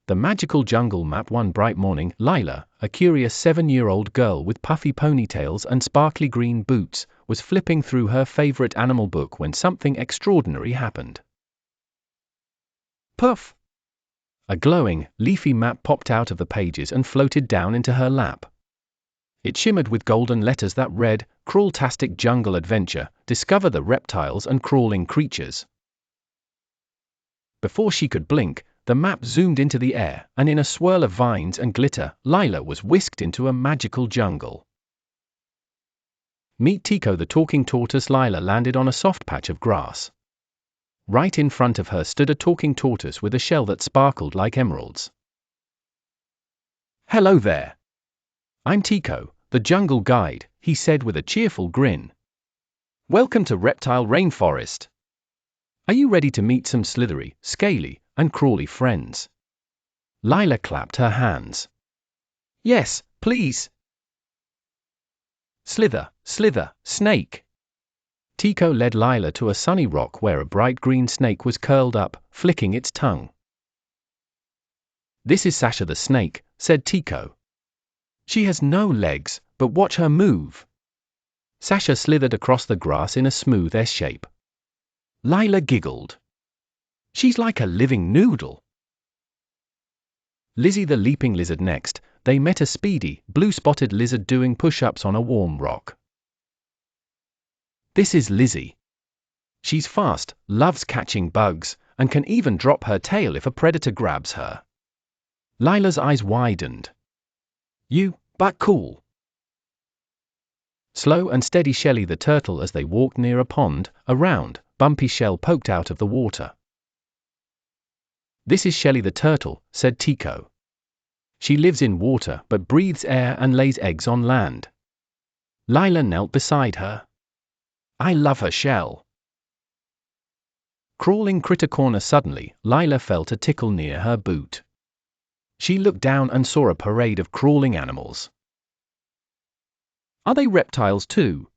The magical jungle map. One bright morning, Lyla, a curious 7-year-old girl with puffy ponytails and sparkly green boots, was flipping through her favorite animal book when something extraordinary happened. Puff! A glowing, leafy map popped out of the pages and floated down into her lap. It shimmered with golden letters that read, "Crawltastic Jungle Adventure, discover the reptiles and crawling creatures." Before she could blink, the map zoomed into the air, and in a swirl of vines and glitter, Lyla was whisked into a magical jungle. Meet Tiko the talking tortoise. Lyla landed on a soft patch of grass. Right in front of her stood a talking tortoise with a shell that sparkled like emeralds. "Hello there. I'm Tiko, the jungle guide," he said with a cheerful grin. "Welcome to Reptile Rainforest. Are you ready to meet some slithery, scaly, and crawly friends?" Lyla clapped her hands. "Yes, please." Slither, slither, snake. Tiko led Lyla to a sunny rock where a bright green snake was curled up, flicking its tongue. "This is Sasha the snake," said Tiko. "She has no legs, but watch her move." Sasha slithered across the grass in a smooth S shape. Lyla giggled. "She's like a living noodle." Lizzie the leaping lizard. Next, they met a speedy, blue-spotted lizard doing push-ups on a warm rock. This is Lizzie. She's fast, loves catching bugs, and can even drop her tail if a predator grabs her. Lyla's eyes widened. But cool." Slow and steady Shelly the turtle. As they walked near a pond, a round, bumpy shell poked out of the water. "This is Shelly the turtle," said Tiko. "She lives in water but breathes air and lays eggs on land." Lyla knelt beside her. "I love her shell." Crawling critter corner. Suddenly, Lyla felt a tickle near her boot. She looked down and saw a parade of crawling animals. "Are they reptiles too?"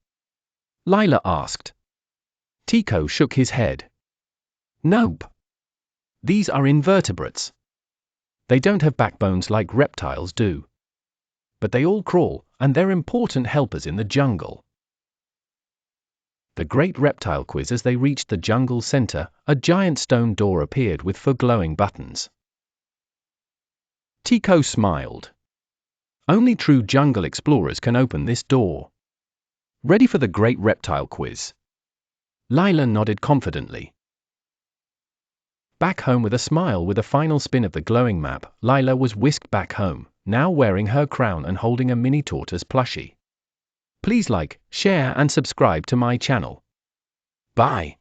Lyla asked. Tiko shook his head. "Nope. These are invertebrates. They don't have backbones like reptiles do. But they all crawl, and they're important helpers in the jungle." The Great Reptile Quiz. As they reached the jungle center, a giant stone door appeared with 4 glowing buttons. Tiko smiled. Only true jungle explorers can open this door. "Ready for the Great Reptile Quiz?" Lyla nodded confidently. Back home with a smile. With a final spin of the glowing map, Lyla was whisked back home, now wearing her crown and holding a mini tortoise plushie. Please like, share and subscribe to my channel. Bye.